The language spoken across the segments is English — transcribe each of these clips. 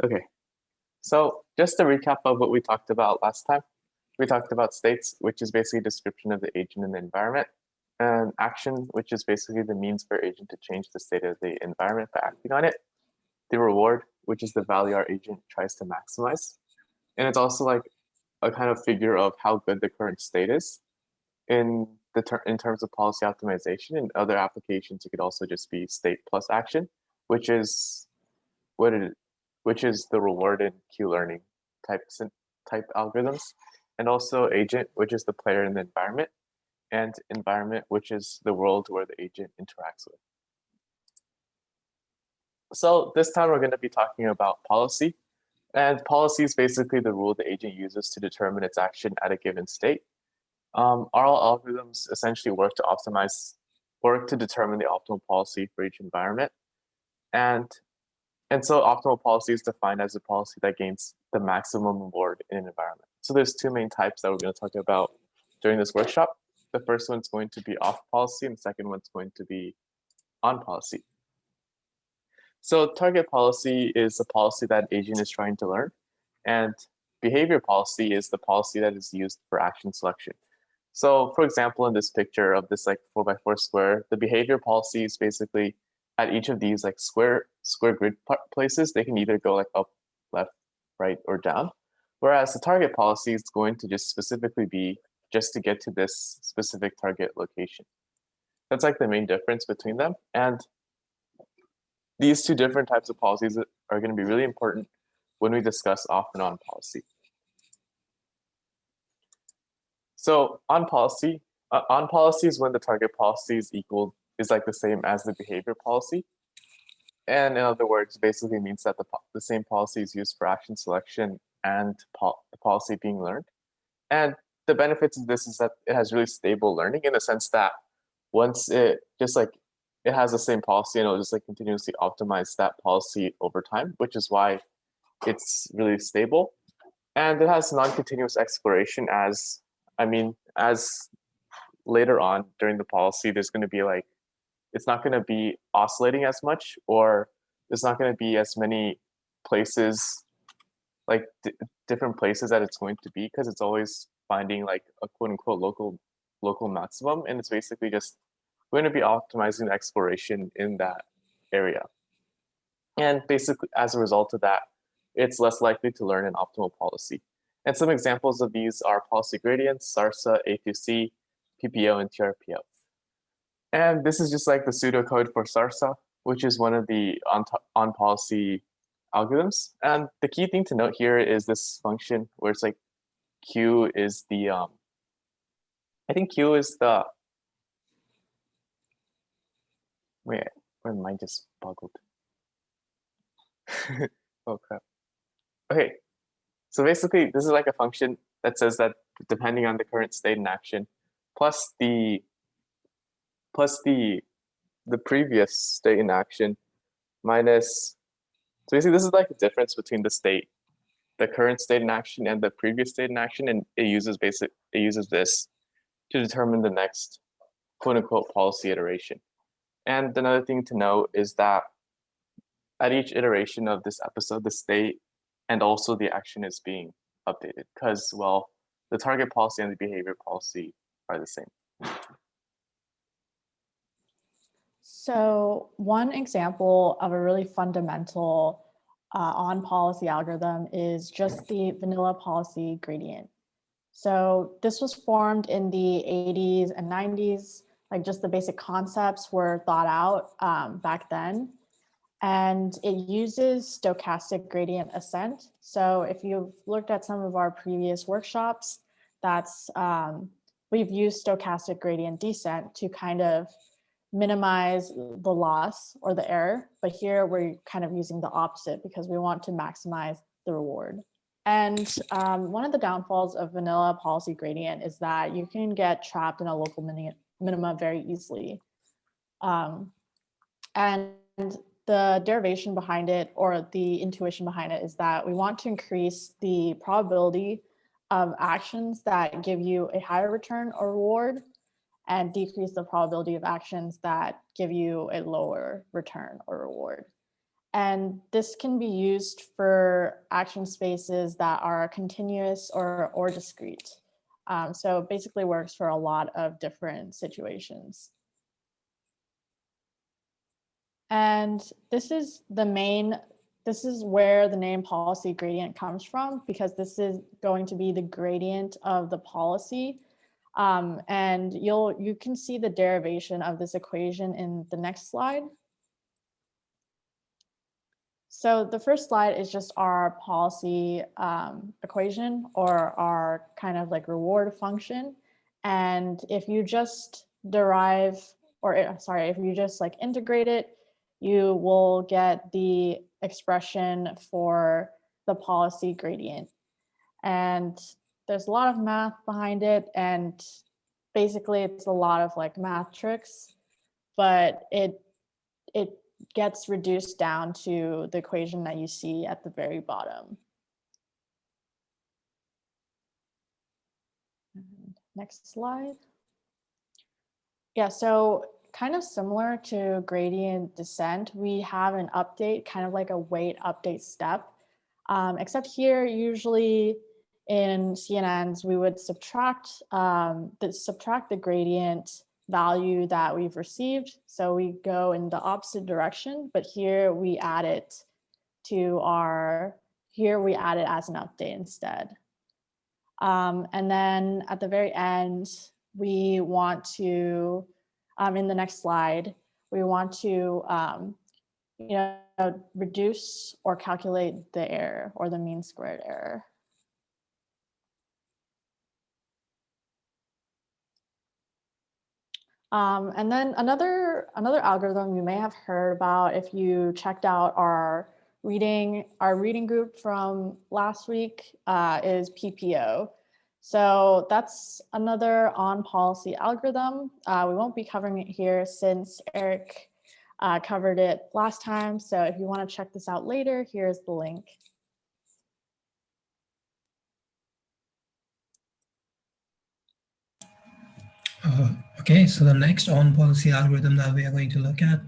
Okay, so just to recap of what we talked about last time, we talked about states, which is basically a description of the agent in the environment, and action, which is basically the means for agent to change the state of the environment by acting on it. The reward, which is the value our agent tries to maximize. And it's also like a kind of figure of how good the current state is in in terms of policy optimization. In other applications, it could also just be state plus action, which is what it which is the reward in QLearning type algorithms, and also agent, which is the player in the environment, and environment, which is the world where the agent interacts with. So this time we're going to be talking about policy, and policy is basically the rule the agent uses to determine its action at a given state. All algorithms essentially work to determine the optimal policy for each environment, and so optimal policy is defined as a policy that gains the maximum reward in an environment. So there's two main types that we're going to talk about during this workshop. The first one's going to be off policy, and the second one's going to be on policy. So target policy is a policy that agent is trying to learn, and behavior policy is the policy that is used for action selection. So for example, in this picture of this like 4x4 square, the behavior policy is basically at each of these like square grid places, they can either go like up, left, right, or down. Whereas the target policy is going to just specifically be just to get to this specific target location. That's like the main difference between them. And these two different types of policies are going to be really important when we discuss off and on policy. So on policy is when the target policy is like the same as the behavior policy. And in other words, basically means that the same policy is used for action selection and the policy being learned. And the benefits of this is that it has really stable learning in the sense that once it has the same policy and it'll just like continuously optimize that policy over time, which is why it's really stable. And it has non-continuous exploration as later on during the policy, there's going to be like, it's not going to be oscillating as much, or there's not going to be as many places, like different places that it's going to be, because it's always finding like a quote unquote local maximum. And it's basically just going to be optimizing the exploration in that area. And basically as a result of that, it's less likely to learn an optimal policy. And some examples of these are policy gradients, SARSA, A2C, PPO, and TRPO. And this is just like the pseudocode for SARSA, which is one of the on policy algorithms. And the key thing to note here is this function where it's like Q is the, I think Q is the, wait, my mind just boggled. Oh crap. Okay, so basically this is like a function that says that depending on the current state in action, plus the previous state in action minus, so basically this is like the difference between the current state in action and the previous state in action, and it uses this to determine the next quote unquote policy iteration. And another thing to note is that at each iteration of this episode, the state and also the action is being updated because, well, the target policy and the behavior policy are the same. So one example of a really fundamental on policy algorithm is just the vanilla policy gradient. So this was formed in the 80s and 90s, like just the basic concepts were thought out back then. And it uses stochastic gradient ascent. So if you've looked at some of our previous workshops, we've used stochastic gradient descent to kind of minimize the loss or the error. But here we're kind of using the opposite because we want to maximize the reward. And one of the downfalls of vanilla policy gradient is that you can get trapped in a local minima very easily. And the derivation behind it, or the intuition behind it, is that we want to increase the probability of actions that give you a higher return or reward and decrease the probability of actions that give you a lower return or reward. And this can be used for action spaces that are continuous or discrete. So it basically works for a lot of different situations. And this is where the name policy gradient comes from, because this is going to be the gradient of the policy. And you can see the derivation of this equation in the next slide. So the first slide is just our policy equation, or our kind of like reward function. And if you just derive, or sorry, if you just like integrate it, you will get the expression for the policy gradient. And there's a lot of math behind it, and basically it's a lot of like math tricks, but it gets reduced down to the equation that you see at the very bottom. Next slide. Yeah, so kind of similar to gradient descent, we have an update, kind of like a weight update step, except here usually in CNNs we would subtract the gradient value that we've received. So we go in the opposite direction, but here we add it as an update instead. And then at the very end, we want to, in the next slide, we want to, reduce or calculate the error, or the mean squared error. And then another algorithm you may have heard about if you checked out our reading group from last week is PPO. So that's another on-policy algorithm. We won't be covering it here since Eric covered it last time. So if you want to check this out later, here's the link. Okay, so the next on-policy algorithm that we are going to look at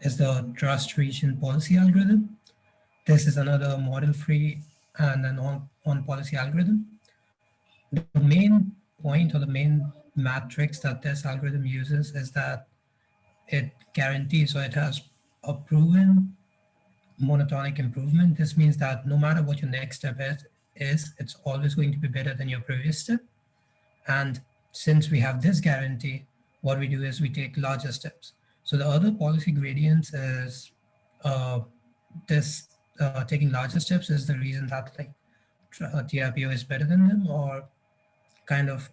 is the trust region policy algorithm. This is another model-free and an on-policy algorithm. The main point, or the main matrix that this algorithm uses, is that it guarantees, or it has a proven monotonic improvement. This means that no matter what your next step is, it's always going to be better than your previous step. And since we have this guarantee, what we do is we take larger steps. So the other policy gradients is taking larger steps is the reason that like TRPO is better than them, or kind of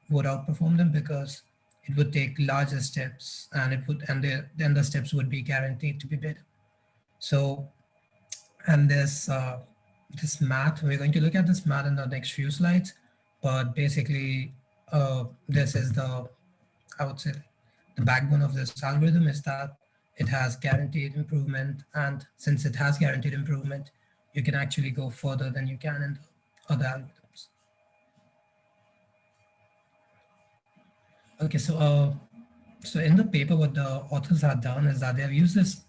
would outperform them, because it would take larger steps, and then the steps would be guaranteed to be better. So, and this math, we're going to look at this math in the next few slides, but basically this is I would say the backbone of this algorithm is that it has guaranteed improvement, and since it has guaranteed improvement, you can actually go further than you can in the other algorithms. Okay, so in the paper, what the authors have done is that they have used this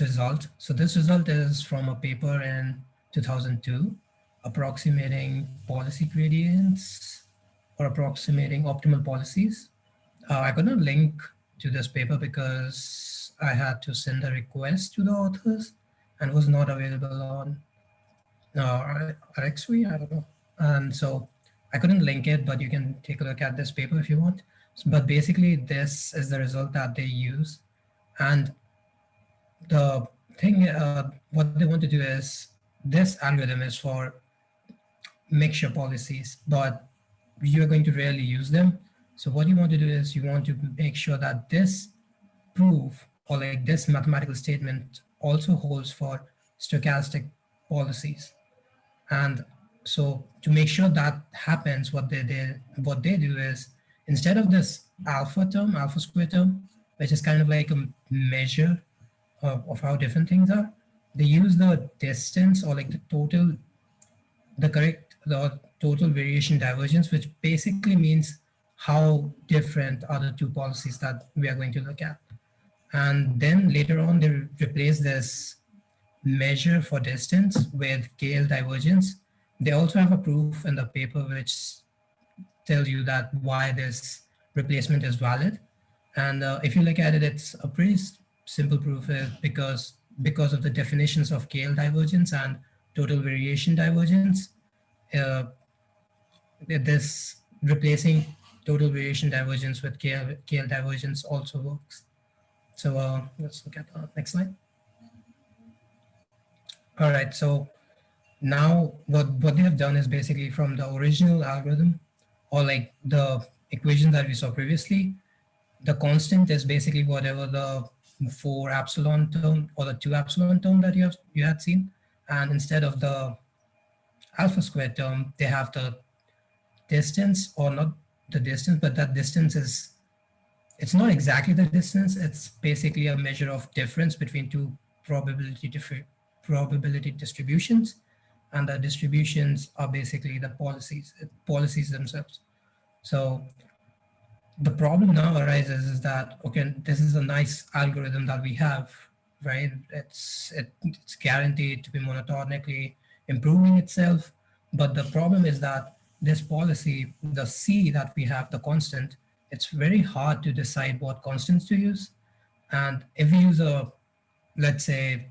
result. So this result is from a paper in 2002, approximating policy gradients, or approximating optimal policies. I could not link to this paper because I had to send a request to the authors and was not available on RxV, I don't know. And so I couldn't link it, but you can take a look at this paper if you want. But basically, this is the result that they use. And the thing, what they want to do is, this algorithm is for mixture policies, but you are going to rarely use them. So what you want to do is you want to make sure that this proof, or like this mathematical statement, also holds for stochastic policies. And so to make sure that happens, what they do is, instead of this alpha square term, which is kind of like a measure of how different things are, they use the distance, or like the total variation divergence, which basically means how different are the two policies that we are going to look at. And then later on, they replace this measure for distance with KL divergence. They also have a proof in the paper which tells you that why this replacement is valid. And if you look at it, it's a pretty simple proof because of the definitions of KL divergence and total variation divergence. Uh, this replacing total variation divergence with KL divergence also works. So let's look at the next slide. All right, so now what they have done is basically from the original algorithm or like the equation that we saw previously, the constant is basically whatever the 4 epsilon term or the 2 epsilon term that you had seen. And instead of the alpha squared term, they have the distance, or not the distance, but that distance is, it's not exactly the distance. It's basically a measure of difference between two probability distributions. And the distributions are basically the policies themselves. So the problem now arises is that, okay, this is a nice algorithm that we have, right? It's guaranteed to be monotonically improving itself. But the problem is that this policy, the C that we have, the constant, it's very hard to decide what constants to use. And if we use a, let's say,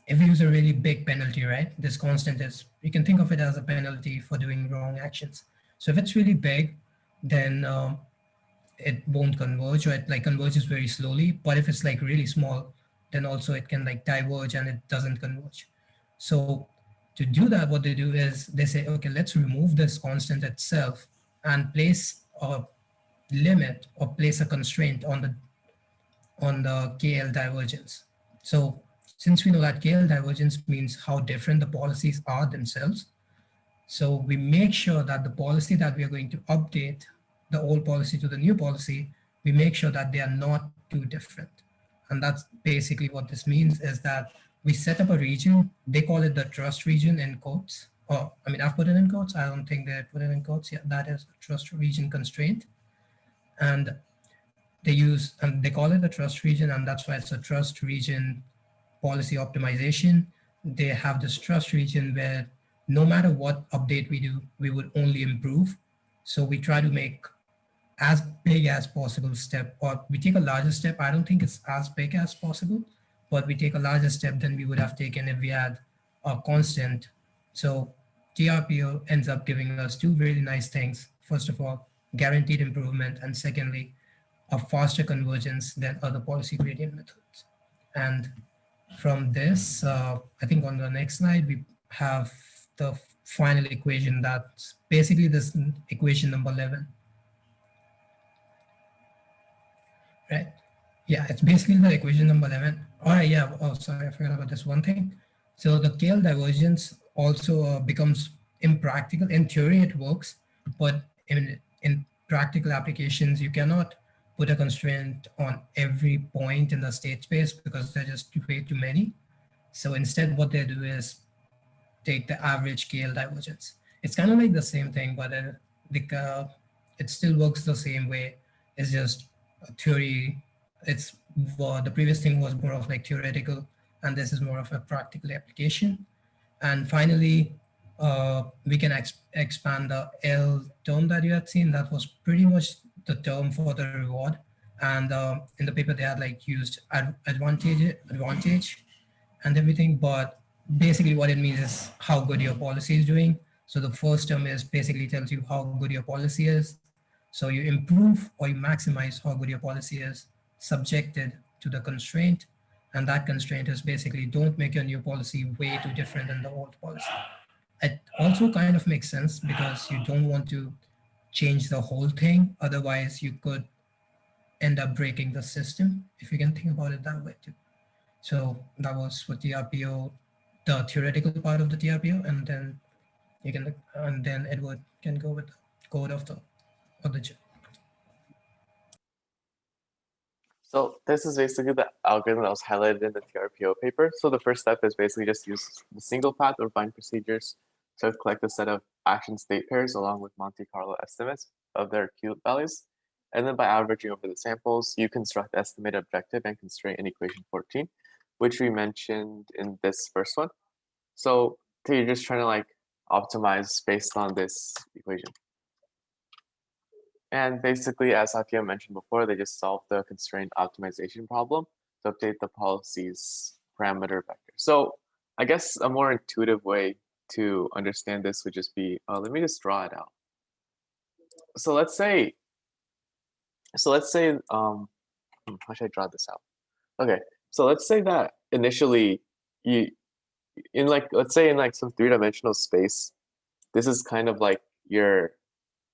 if we use a really big penalty, right? This constant is, you can think of it as a penalty for doing wrong actions. So if it's really big, then it won't converge, or it like converges very slowly. But if it's like really small, then also it can like diverge and it doesn't converge. So to do that, what they do is they say, okay, let's remove this constant itself and place a limit or place a constraint on the KL divergence. So since we know that KL divergence means how different the policies are themselves, so we make sure that the policy that we are going to update, the old policy to the new policy, we make sure that they are not too different. And that's basically what this means, is that we set up a region, they call it the trust region in quotes. Oh, I mean, I've put it in quotes. I don't think they put it in quotes. Yeah, that is a trust region constraint. And they call it a trust region, and that's why it's a trust region policy optimization. They have this trust region where no matter what update we do, we would only improve. So we try to make as big as possible step, or we take a larger step. I don't think it's as big as possible, but we take a larger step than we would have taken if we had a constant. So TRPO ends up giving us two really nice things. First of all, guaranteed improvement, and secondly, a faster convergence than other policy gradient methods. And from this, I think on the next slide, we have the final equation. That's basically this equation number 11, right? Yeah, it's basically the equation number 11. All right, yeah, oh, sorry, I forgot about this one thing. So the KL divergence also becomes impractical. In theory, it works, but in practical applications, you cannot put a constraint on every point in the state space because they're just way too many. So instead, what they do is take the average KL divergence. It's kind of like the same thing, but it still works the same way. It's just a theory. It's the previous thing was more of like theoretical, and this is more of a practical application. And finally, we can expand the L term that you had seen. That was pretty much the term for the reward. And in the paper, they had like used advantage and everything, but basically what it means is how good your policy is doing. So the first term is basically tells you how good your policy is. So you improve or you maximize how good your policy is subjected to the constraint. And that constraint is basically don't make your new policy way too different than the old policy. It also kind of makes sense because you don't want to change the whole thing. Otherwise you could end up breaking the system, if you can think about it that way too. So that was for TRPO, the theoretical part of the TRPO, and then Edward can go with the code of the chip. So this is basically the algorithm that was highlighted in the TRPO paper. So the first step is basically just use the single path or bind procedures to collect a set of action state pairs along with Monte Carlo estimates of their Q values. And then by averaging over the samples, you construct the estimated objective and constraint in equation 14, which we mentioned in this first one. So you're just trying to like optimize based on this equation. And basically, as Satya mentioned before, they just solve the constraint optimization problem to update the policy's parameter vector. So I guess a more intuitive way to understand this would just be, let me just draw it out. So let's say, how should I draw this out? Okay, so let's say that initially let's say in like some three-dimensional space, this is kind of like your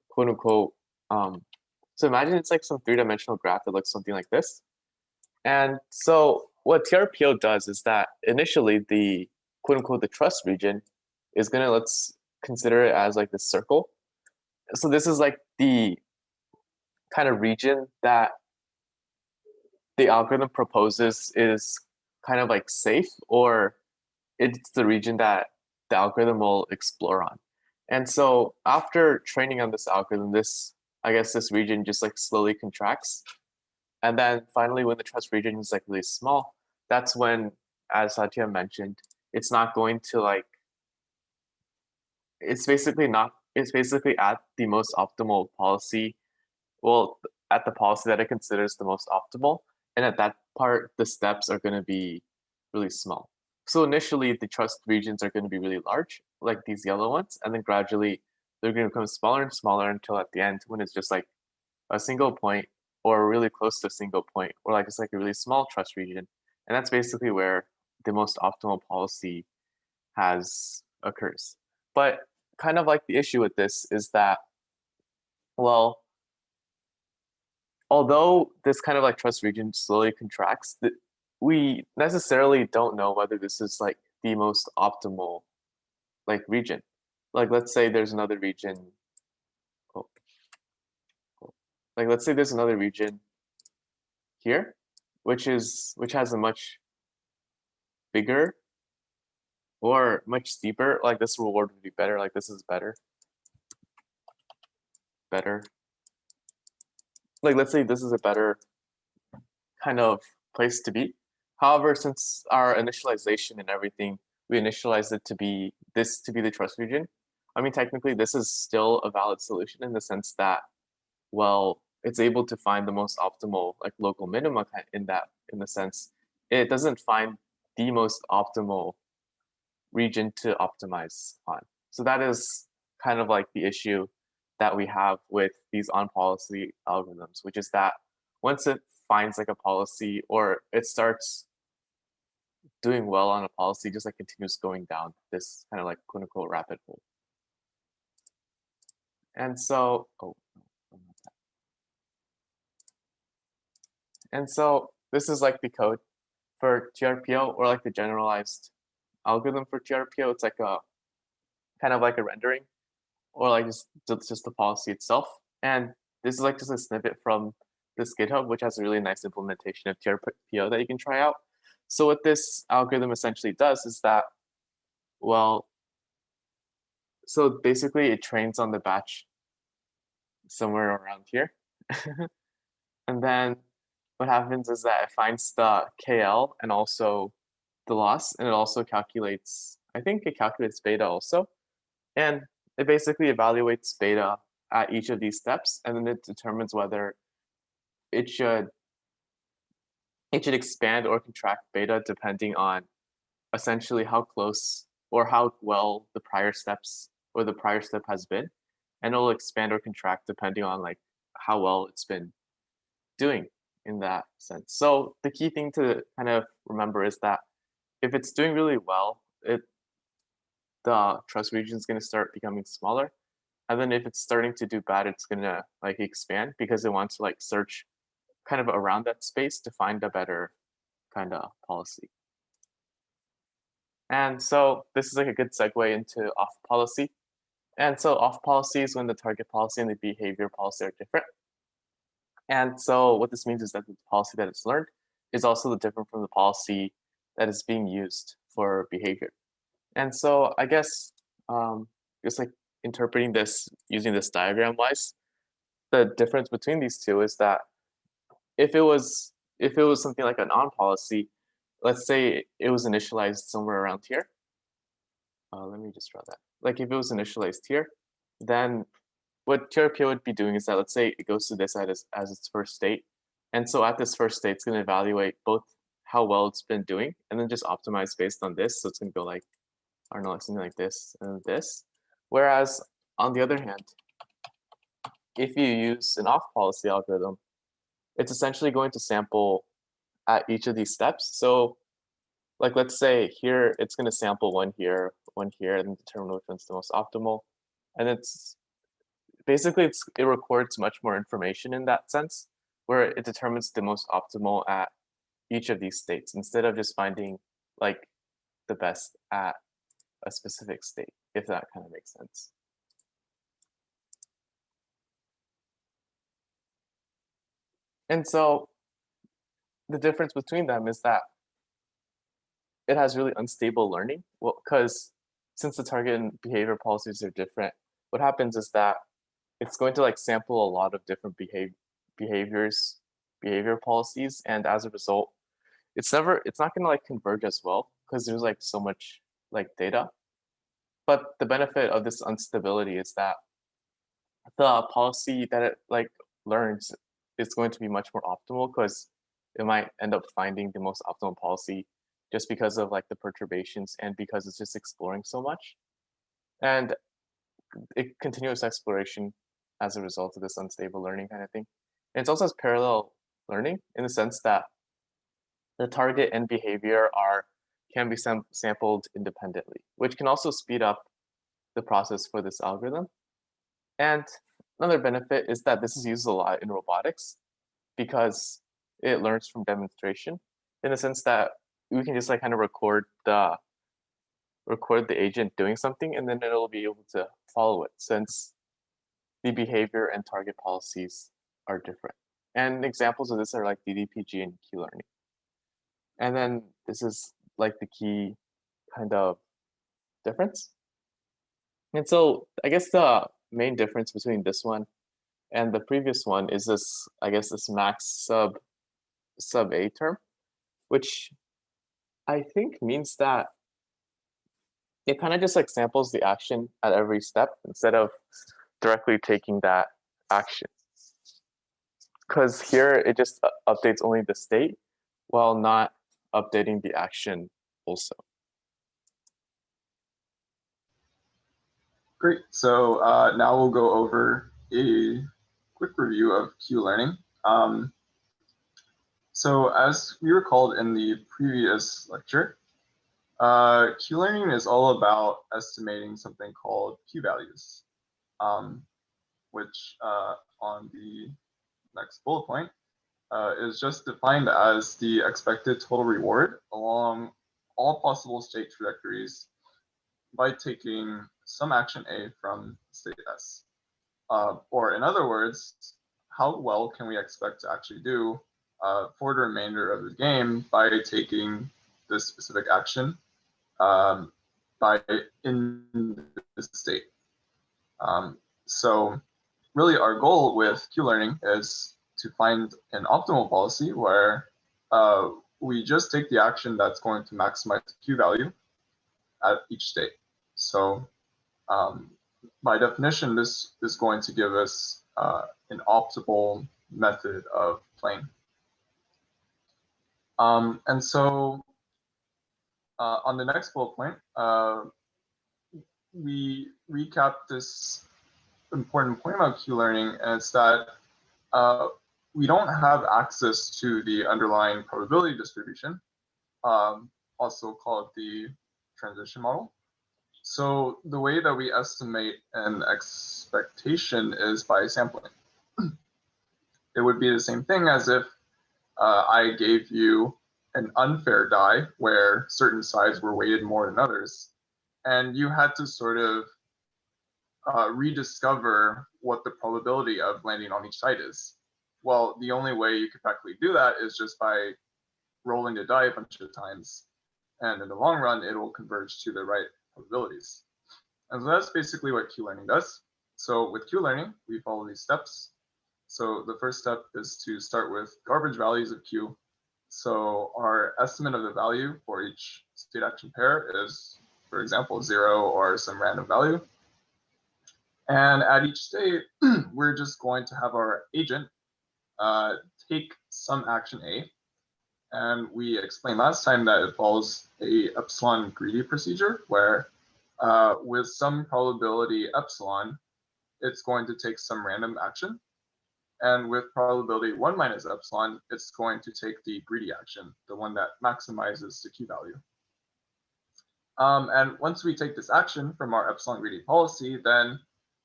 quote unquote, so imagine it's like some three-dimensional graph that looks something like this. And so what TRPO does is that initially the quote unquote, the trust region is gonna, let's consider it as like this circle. So this is like the kind of region that the algorithm proposes is kind of like safe, or it's the region that the algorithm will explore on. And so after training on this algorithm, I guess this region just like slowly contracts. And then finally, when the trust region is like really small, that's when, as Satya mentioned, it's not going to like, it's basically at the most optimal policy, well, at the policy that it considers the most optimal. And at that part, the steps are going to be really small. So initially, the trust regions are going to be really large, like these yellow ones, and then gradually they're going to become smaller and smaller until at the end, when it's just like a single point or really close to a single point, or like it's like a really small trust region. And that's basically where the most optimal policy occurs. But kind of like the issue with this is that, well, although this kind of like trust region slowly contracts, we necessarily don't know whether this is like the most optimal like region. Like let's say there's another region. Like let's say there's another region here, which has a much bigger or much steeper, like this reward would be better, like this is better. Like let's say this is a better kind of place to be. However, since our initialization and everything, we initialized it to be the trust region. I mean, technically this is still a valid solution in the sense that, well, it's able to find the most optimal like local minima in the sense it doesn't find the most optimal region to optimize on. So that is kind of like the issue that we have with these on-policy algorithms, which is that once it finds like a policy or it starts doing well on a policy, just like continues going down this kind of like quote unquote rabbit hole. And so, this is like the code for TRPO, or like the generalized algorithm for TRPO. It's like a kind of like a rendering, or like just the policy itself. And this is like just a snippet from this GitHub, which has a really nice implementation of TRPO that you can try out. So what this algorithm essentially does is that, well, so basically it trains on the batch somewhere around here. And then what happens is that it finds the KL and also the loss, and it also calculates, I think it calculates beta also. And it basically evaluates beta at each of these steps, and then it determines whether it should expand or contract beta depending on essentially how close or how well the prior steps or the prior step has been. And it'll expand or contract depending on like how well it's been doing in that sense. So the key thing to kind of remember is that if it's doing really well, the trust region is going to start becoming smaller. And then if it's starting to do bad, it's going to like expand because it wants to like search kind of around that space to find a better kind of policy. And so this is like a good segue into off policy. And so off policy is when the target policy and the behavior policy are different. And so what this means is that the policy that is learned is also different from the policy that is being used for behavior. And so I guess just like interpreting this using this diagram wise, the difference between these two is that if it was something like an on policy, let's say it was initialized somewhere around here. Let me just draw that. Like if it was initialized here, then what TRPO would be doing is that, let's say it goes to this as its first state. And so at this first state, it's going to evaluate both how well it's been doing and then just optimize based on this. So it's going to go like, I don't know, like something like this and this. Whereas on the other hand, if you use an off policy algorithm, it's essentially going to sample at each of these steps. So like, let's say here, it's going to sample one here, and determine which one's the most optimal. And it's basically, it records much more information in that sense, where it determines the most optimal at each of these states, instead of just finding like the best at a specific state, if that kind of makes sense. And so the difference between them is that it has really unstable learning. Well, because since the target and behavior policies are different, what happens is that it's going to like sample a lot of different behavior policies, and as a result, it's not going to like converge as well because there's like so much like data. But the benefit of this instability is that the policy that it like learns is going to be much more optimal, because it might end up finding the most optimal policy just because of like the perturbations and because it's just exploring so much. And continuous exploration as a result of this unstable learning kind of thing. And it's also parallel learning in the sense that the target and behavior can be sampled independently, which can also speed up the process for this algorithm. And another benefit is that this is used a lot in robotics because it learns from demonstration, in the sense that we can just like kind of record the agent doing something, and then it'll be able to follow it, since the behavior and target policies are different. And examples of this are like DDPG and QLearning. And then this is like the key kind of difference. And so I guess the main difference between this one and the previous one is this, I guess, this max sub A term, which I think means that it kind of just like samples the action at every step instead of directly taking that action. Because here it just updates only the state while not updating the action also. Great. So now we'll go over a quick review of QLearning. So as we recalled in the previous lecture, QLearning is all about estimating something called Q-values, which on the next bullet point is just defined as the expected total reward along all possible state trajectories by taking some action A from state S. Or in other words, how well can we expect to actually do for the remainder of the game by taking this specific action in this state. So really our goal with QLearning is to find an optimal policy where we just take the action that's going to maximize the Q value at each state. So by definition, this is going to give us an optimal method of playing. And so on the next bullet point, we recap this important point about QLearning, and it's that we don't have access to the underlying probability distribution, also called the transition model. So the way that we estimate an expectation is by sampling. It would be the same thing as if I gave you an unfair die where certain sides were weighted more than others, and you had to sort of rediscover what the probability of landing on each side is. Well, the only way you could practically do that is just by rolling the die a bunch of times, and in the long run, it will converge to the right probabilities. And so that's basically what QLearning does. So with QLearning, we follow these steps. So the first step is to start with garbage values of Q. So our estimate of the value for each state action pair is, for example, 0 or some random value. And at each state, we're just going to have our agent take some action A. And we explained last time that it follows a epsilon greedy procedure where with some probability epsilon, it's going to take some random action. And with probability 1 minus epsilon, it's going to take the greedy action, the one that maximizes the Q value. And once we take this action from our epsilon greedy policy, then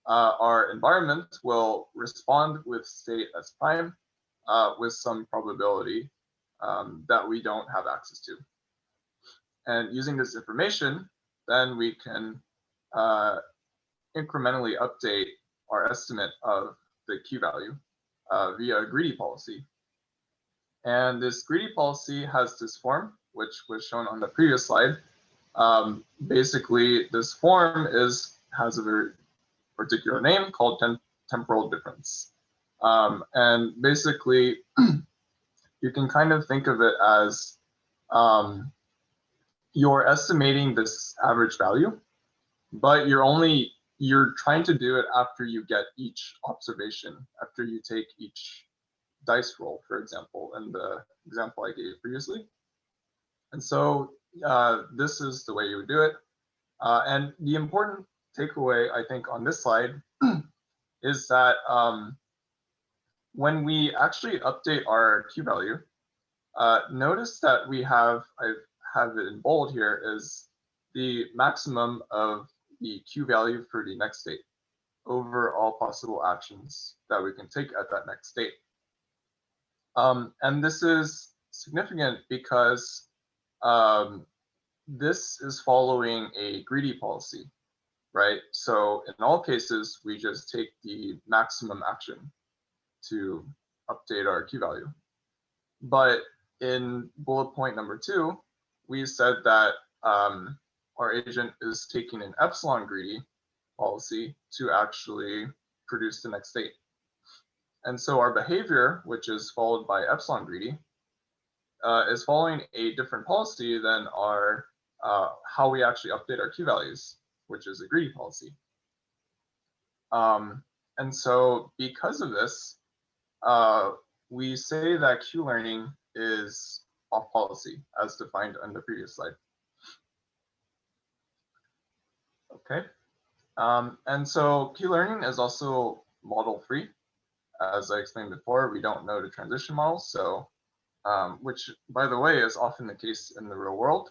our environment will respond with state as prime with some probability that we don't have access to. And using this information, then we can incrementally update our estimate of the Q value via a greedy policy. And this greedy policy has this form, which was shown on the previous slide. Basically, this form has a very particular name called temporal difference. And basically, you can kind of think of it as you're estimating this average value, but you're trying to do it after you get each observation, after you take each dice roll, for example, in the example I gave previously. And so this is the way you would do it. And the important takeaway, I think, on this slide is that when we actually update our Q value, notice that I have it in bold here, is the maximum of the Q value for the next state over all possible actions that we can take at that next state. And this is significant because this is following a greedy policy, right? So in all cases, we just take the maximum action to update our Q value. But in bullet point number 2, we said that our agent is taking an epsilon greedy policy to actually produce the next state. And so our behavior, which is followed by epsilon greedy, is following a different policy than our how we actually update our Q values, which is a greedy policy. And so because of this, we say that QLearning is off policy as defined on the previous slide. Okay. And so QLearning is also model free. As I explained before, we don't know the transition model, so which, by the way, is often the case in the real world.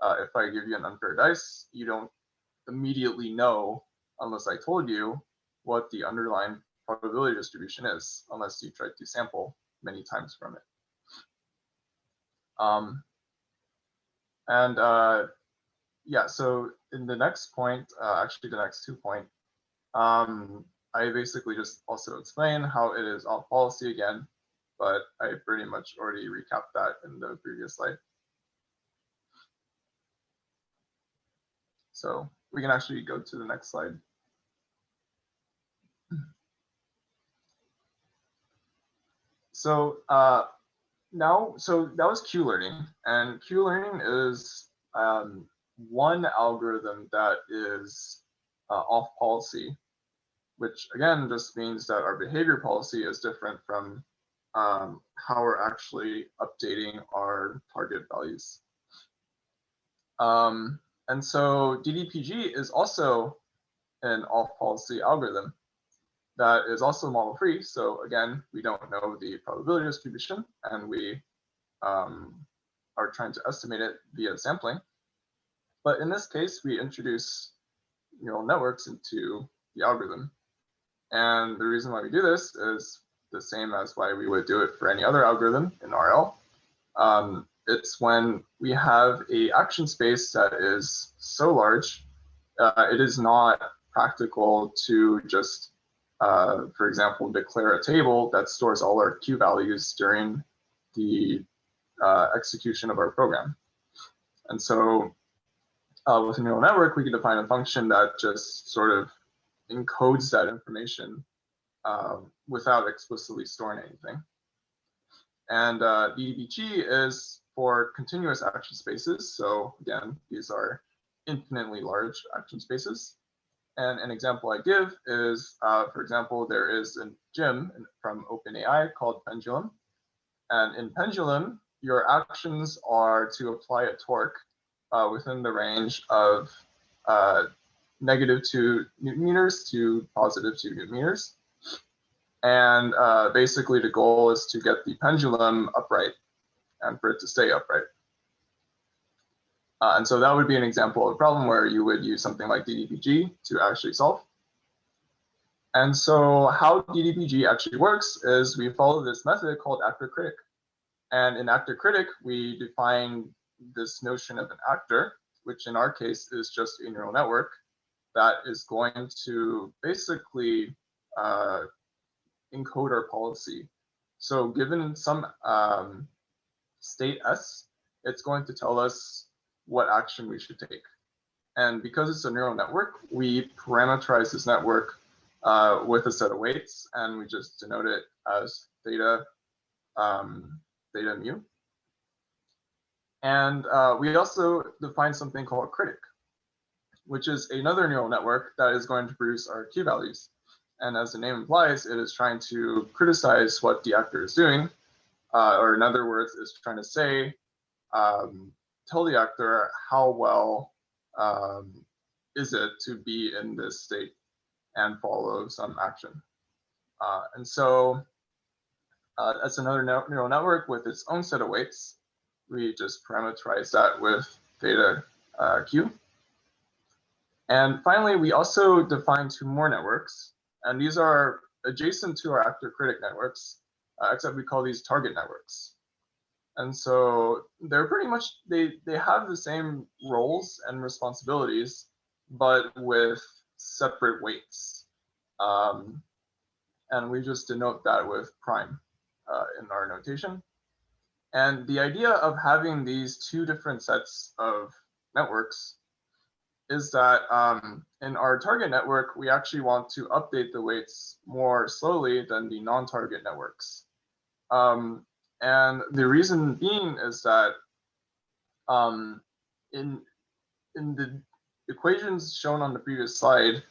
If I give you an unfair dice, you don't immediately know, unless I told you, what the underlying probability distribution is, unless you try to sample many times from it. Yeah, so in the next point, actually the next 2 points, I basically just also explain how it is off policy again, but I pretty much already recapped that in the previous slide. So we can actually go to the next slide. So so that was QLearning, and QLearning is one algorithm that is off policy, which again just means that our behavior policy is different from how we're actually updating our target values. And so DDPG is also an off policy algorithm that is also model free. So again, we don't know the probability distribution, and we are trying to estimate it via sampling. But in this case, we introduce neural networks into the algorithm. And the reason why we do this is the same as why we would do it for any other algorithm in RL. It's when we have an action space that is so large, it is not practical to just, for example, declare a table that stores all our Q values during the execution of our program. And so with a neural network, we can define a function that just sort of encodes that information without explicitly storing anything. And DDPG is for continuous action spaces. So again, these are infinitely large action spaces. And an example I give is, for example, there is a gem from OpenAI called Pendulum. And in Pendulum, your actions are to apply a torque within the range of -2 Newton meters to +2 Newton meters. And basically the goal is to get the pendulum upright and for it to stay upright. And so that would be an example of a problem where you would use something like DDPG to actually solve. And so how DDPG actually works is we follow this method called actor-critic. And in actor-critic, we define this notion of an actor, which in our case is just a neural network that is going to basically encode our policy. So given some state S, it's going to tell us what action we should take. And because it's a neural network, we parameterize this network with a set of weights, and we just denote it as theta, theta mu. And we also define something called critic, which is another neural network that is going to produce our Q values. And as the name implies, it is trying to criticize what the actor is doing, or in other words, is trying to say, tell the actor how well is it to be in this state and follow some action. And so that's another neural network with its own set of weights. We just parameterize that with theta q. And finally, we also define 2 more networks. And these are adjacent to our actor-critic networks, except we call these target networks. And so they're pretty much, they have the same roles and responsibilities, but with separate weights. And we just denote that with prime in our notation. And the idea of having these 2 different sets of networks is that in our target network, we actually want to update the weights more slowly than the non-target networks. And the reason being is that in the equations shown on the previous slide,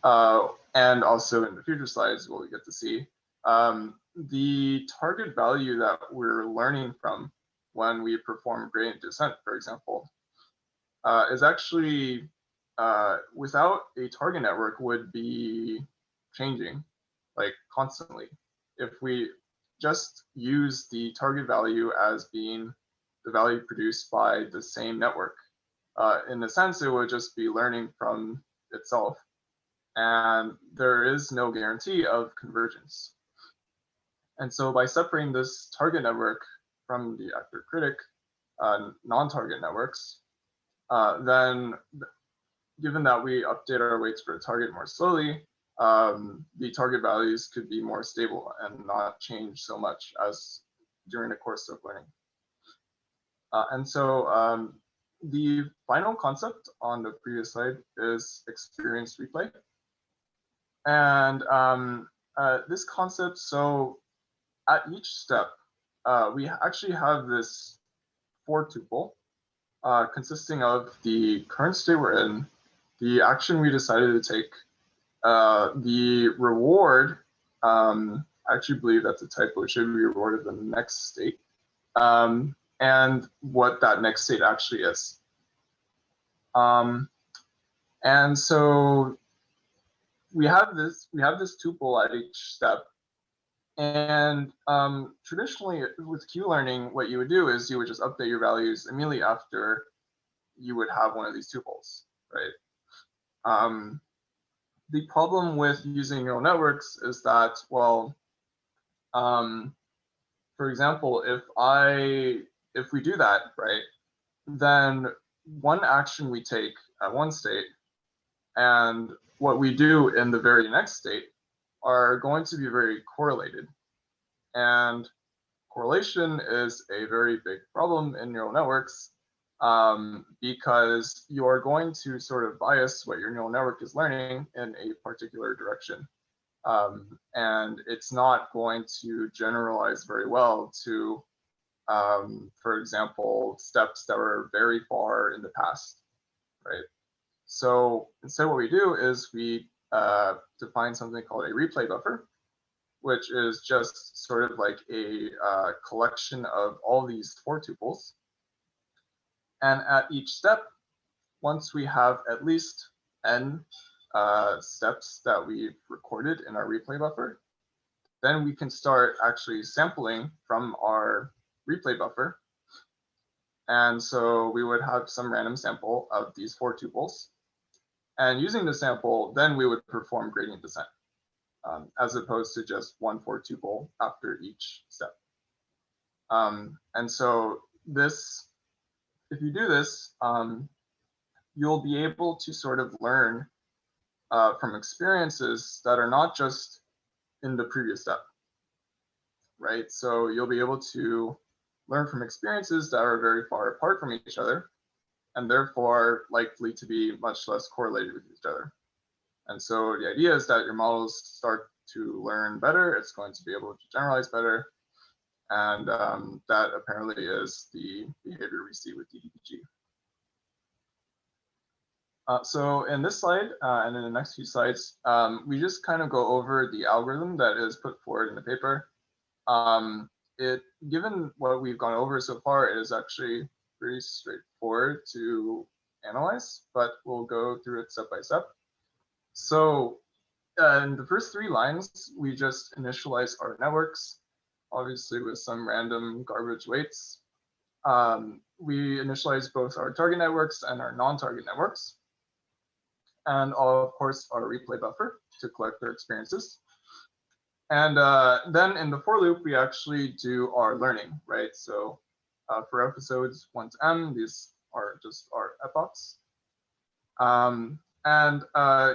and also in the future slides, what we get to see, the target value that we're learning from when we perform gradient descent, for example, is actually without a target network would be changing like constantly. If we just use the target value as being the value produced by the same network, in a sense, it would just be learning from itself. And there is no guarantee of convergence. And so by separating this target network from the actor-critic non-target networks, then given that we update our weights for a target more slowly, the target values could be more stable and not change so much as during the course of learning. And so the final concept on the previous slide is experience replay. And this concept, so at each step, we actually have this 4 tuple consisting of the current state we're in, the action we decided to take, the reward, I actually believe that's a typo, it should be rewarded in the next state, and what that next state actually is. And so we have this tuple at each step. And traditionally with QLearning, what you would do is you would just update your values immediately after you would have one of these tuples, right? The problem with using neural networks is that, well, for example, if we do that, right, then one action we take at one state and what we do in the very next state are going to be very correlated. And correlation is a very big problem in neural networks because you're going to sort of bias what your neural network is learning in a particular direction. And it's not going to generalize very well to, for example, steps that were very far in the past, right? So instead what we do is we define something called a replay buffer, which is just sort of like a collection of all these for tuples. And at each step, once we have at least n steps that we've recorded in our replay buffer, then we can start actually sampling from our replay buffer. And so we would have some random sample of these for tuples. And using the sample, then we would perform gradient descent, as opposed to just one for tuple after each step. And so this, if you do this, you'll be able to sort of learn from experiences that are not just in the previous step, right? So you'll be able to learn from experiences that are very far apart from each other, and therefore likely to be much less correlated with each other. And so the idea is that your models start to learn better, it's going to be able to generalize better, and that apparently is the behavior we see with DDPG. So in this slide and in the next few slides, we just kind of go over the algorithm that is put forward in the paper. Given what we've gone over so far, it is actually pretty straightforward to analyze, but we'll go through it step by step. So in the first 3 lines, we just initialize our networks, obviously with some random garbage weights. We initialize both our target networks and our non-target networks, and of course our replay buffer to collect their experiences. And then in the for loop, we actually do our learning, right? So for episodes 1 to m, these are just our epochs. And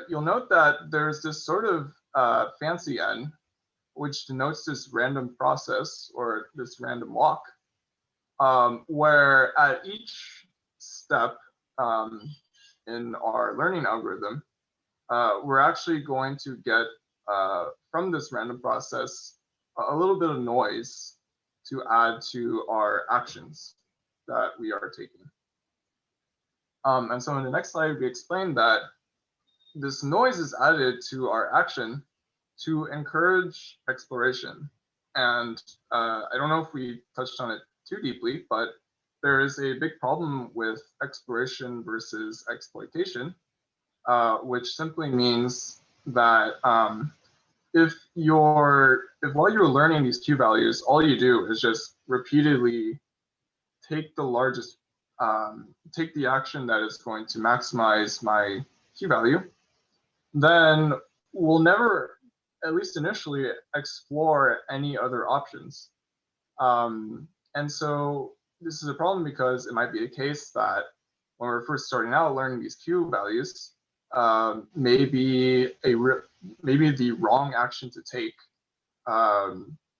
you'll note that there's this sort of fancy n, which denotes this random process or this random walk, where at each step in our learning algorithm, we're actually going to get from this random process a little bit of noise to add to our actions that we are taking. And so in the next slide, we explain that this noise is added to our action to encourage exploration. And I don't know if we touched on it too deeply, but there is a big problem with exploration versus exploitation, which simply means that if while you're learning these Q values, all you do is just repeatedly take the largest, take the action that is going to maximize my Q value, then we'll never, at least initially, explore any other options. And so this is a problem because it might be the case that when we're first starting out learning these Q values, maybe the wrong action to take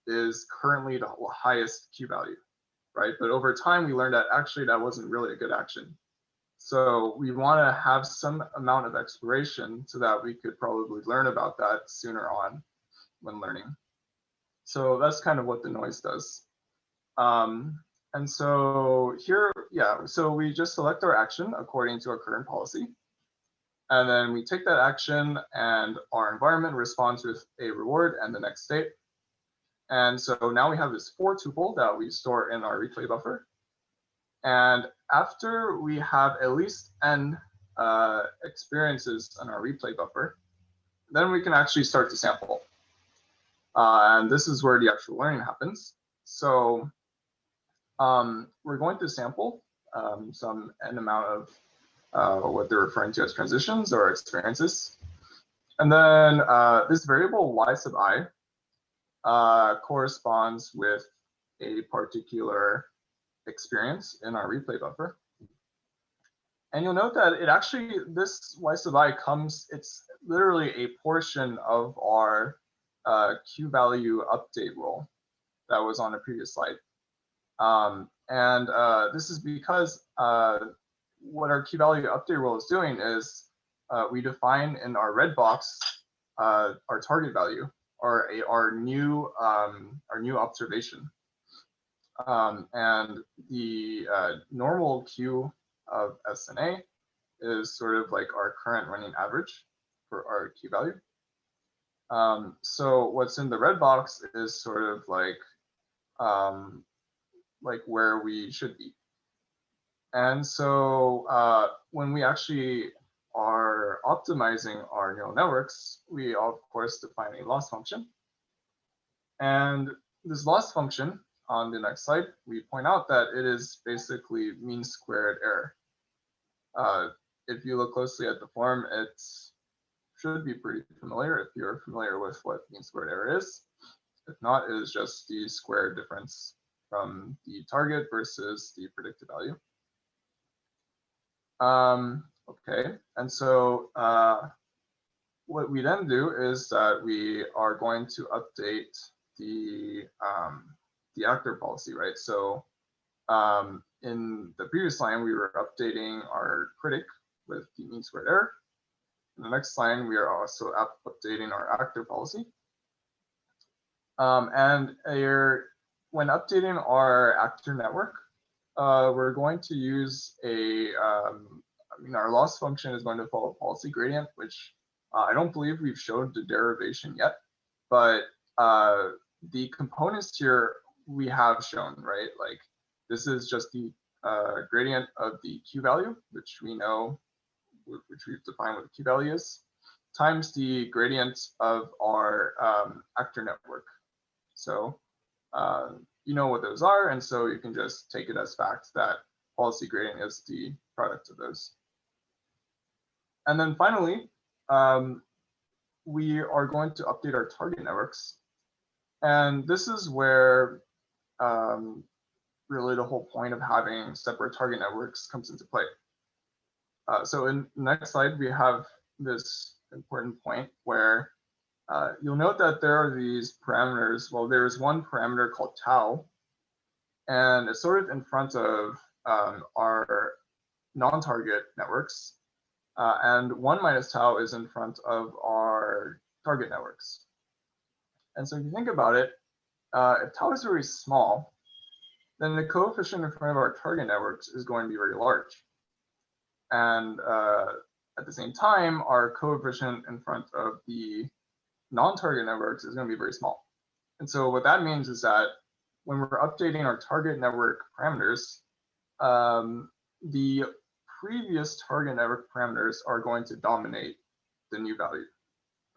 is currently the highest Q value, right? But over time, we learned that actually that wasn't really a good action. So we want to have some amount of exploration so that we could probably learn about that sooner on when learning. So that's kind of what the noise does. And so here, yeah, so we just select our action according to our current policy. And then we take that action and our environment responds with a reward and the next state. And so now we have this for tuple that we store in our replay buffer. And after we have at least n experiences in our replay buffer, then we can actually start to sample. And this is where the actual learning happens. So we're going to sample some n amount of what they're referring to as transitions or experiences. And then this variable y sub I corresponds with a particular experience in our replay buffer. And you'll note that it actually, this y sub I comes, it's literally a portion of our Q value update rule that was on the previous slide. And this is because what our Q value update rule is doing is we define in our red box our target value, or our new observation. And the normal Q of SNA is sort of like our current running average for our Q value. So what's in the red box is sort of like where we should be. And so when we actually are optimizing our neural networks, we of course define a loss function. And this loss function, on the next slide, we point out that it is basically mean squared error. If you look closely at the form, it should be pretty familiar if you're familiar with what mean squared error is. If not, it is just the square difference from the target versus the predicted value. Okay, and so what we then do is that we are going to update the actor policy, right? So in the previous line, we were updating our critic with the mean squared error. In the next line, we are also updating our actor policy. And when updating our actor network, we're going to use our loss function is going to follow policy gradient, which I don't believe we've showed the derivation yet, but the components here we have shown, right? Like this is just the gradient of the Q value, which we know, which we've defined what the Q value is, times the gradient of our actor network. So you know what those are, and so you can just take it as fact that policy gradient is the product of those. And then finally, we are going to update our target networks. And this is where really the whole point of having separate target networks comes into play. So in the next slide, we have this important point where you'll note that there are these parameters. Well, there is one parameter called tau, and it's sort of in front of our non-target networks. And 1 minus tau is in front of our target networks. And so if you think about it, if tau is very small, then the coefficient in front of our target networks is going to be very large. And at the same time, our coefficient in front of the non-target networks is going to be very small. And so what that means is that when we're updating our target network parameters, the previous target network parameters are going to dominate the new value,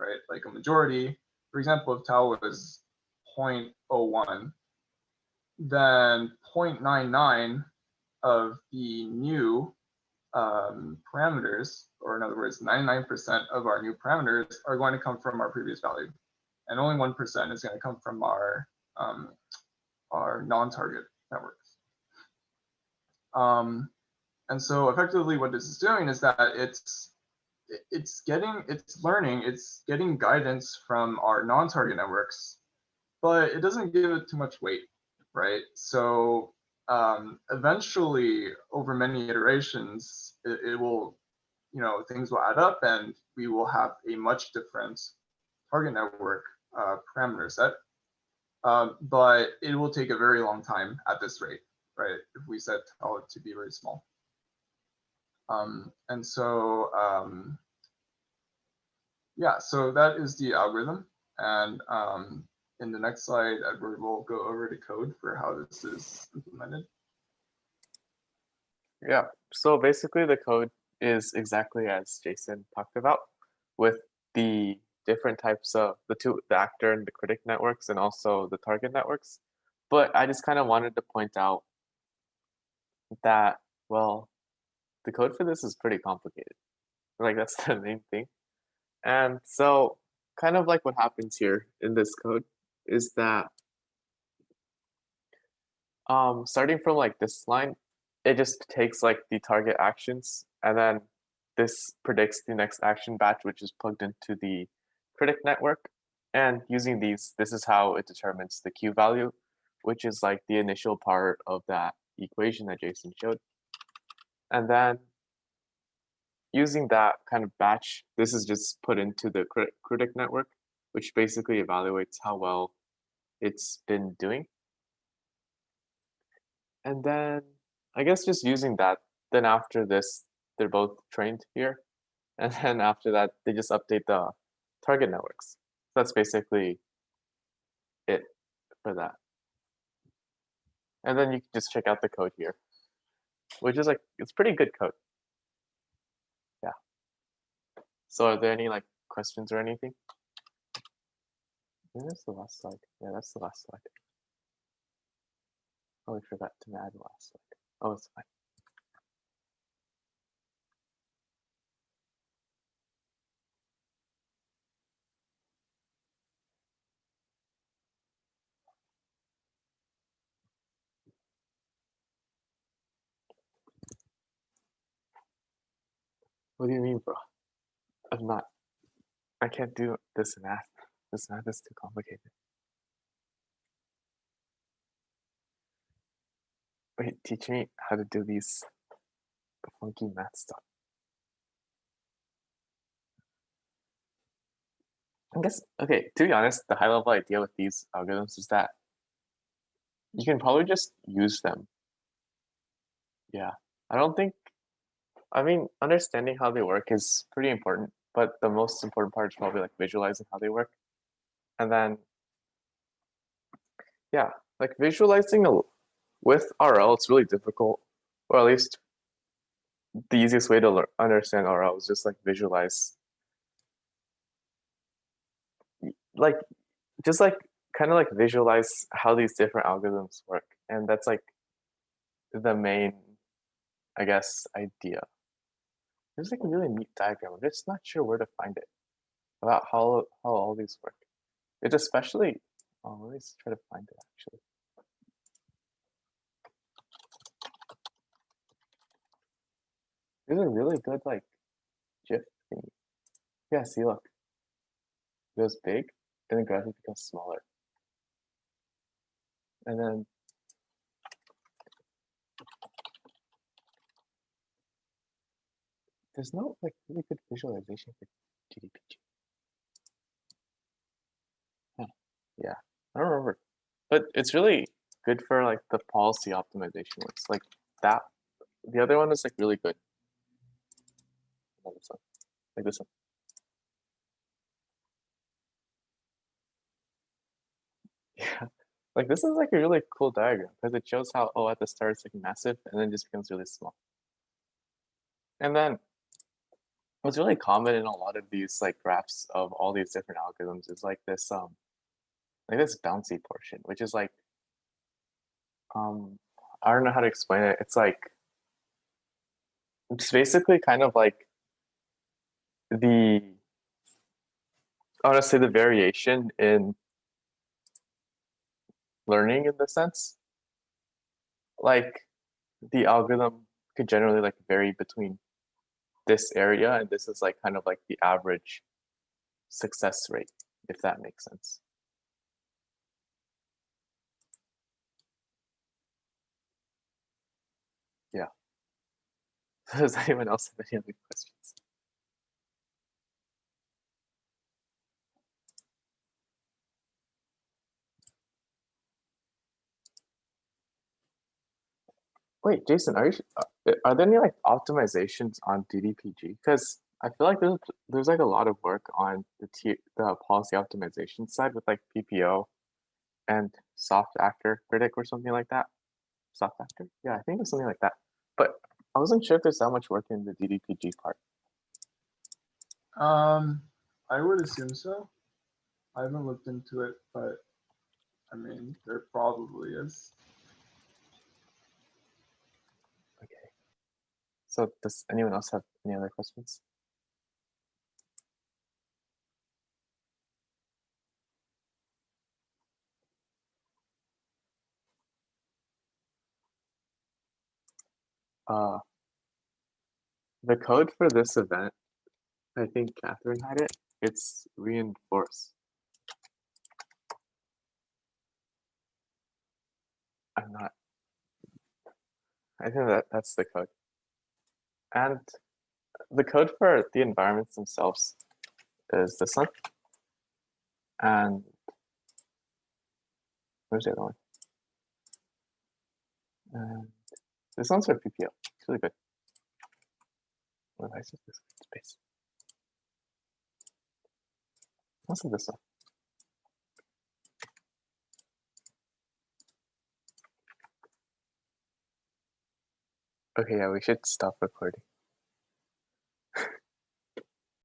right? Like a majority, for example, if tau was 0.01, then 0.99 of the new parameters, or in other words, 99% of our new parameters are going to come from our previous value. And only 1% is going to come from our non-target networks. And so effectively what this is doing is that it's getting guidance from our non-target networks, but it doesn't give it too much weight, right? So eventually, over many iterations, it will, things will add up and we will have a much different target network parameter set. But it will take a very long time at this rate, right? If we set tau to be very small. And so, yeah, so that is the algorithm. And in the next slide, Edward will go over the code for how this is implemented. Yeah, so basically the code is exactly as Jason talked about, with the different types of the actor and the critic networks and also the target networks. But I just kind of wanted to point out that, well, the code for this is pretty complicated. Like that's the main thing. And so kind of like what happens here in this code is that starting from like this line, it just takes like the target actions, and then this predicts the next action batch, which is plugged into the critic network. And using these, this is how it determines the Q value, which is like the initial part of that equation that Jason showed. And then using that kind of batch, this is just put into the critic network, which basically evaluates how well it's been doing. And then I guess just using that, then after this, they're both trained here. And then after that, they just update the target networks. So that's basically it for that. And then you can just check out the code here, which is like, it's pretty good code. Yeah. So are there any like questions or anything? I think that's the last slide. Yeah, that's the last slide. Oh, I forgot to add the last slide. Oh, it's fine. What do you mean, bro? I'm not. I can't do this math. This math is too complicated. Wait, teach me how to do these funky math stuff. I guess, okay, to be honest, the high level idea with these algorithms is that you can probably just use them. Yeah, I don't think, I mean, understanding how they work is pretty important, but the most important part is probably like visualizing how they work. And then, yeah, like visualizing with RL, it's really difficult, or at least the easiest way to understand RL is just like visualize, like, just like kind of like visualize how these different algorithms work. And that's like the main, I guess, idea. There's like a really neat diagram. I'm just not sure where to find it about how all these work. It's especially, oh, let me try to find it actually. There's a really good like GIF thing. Yeah, see, look, it goes big and then gradually becomes smaller. And then there's no like really good visualization for DDPG. Huh. Yeah, I don't remember, but it's really good for like the policy optimization ones. Like that, the other one is like really good. Like this one, like this one. Yeah, like this is like a really cool diagram because it shows how, oh, at the start it's like massive and then just becomes really small. And then what's really common in a lot of these like graphs of all these different algorithms is like this bouncy portion, which is like I don't know how to explain it. It's like it's basically kind of like the, I want to say the variation in learning in the sense. Like the algorithm could generally like vary between this area, and this is like kind of like the average success rate, if that makes sense. Yeah. Does anyone else have any other questions? Wait, Jason, are there any like optimizations on DDPG? Because I feel like there's like a lot of work on the policy optimization side with like PPO and soft actor critic or something like that. Soft actor? Yeah, I think it's something like that. But I wasn't sure if there's that much work in the DDPG part. I would assume so. I haven't looked into it, but I mean, there probably is. Okay. So does anyone else have any other questions? The code for this event, I think Catherine had it. It's reinforce. I'm not. I think that's the code. And the code for the environments themselves is this one. And where's the other one? And this one's for PPO. It's really good. What if I set this space? Also this one. Okay, yeah, we should stop recording.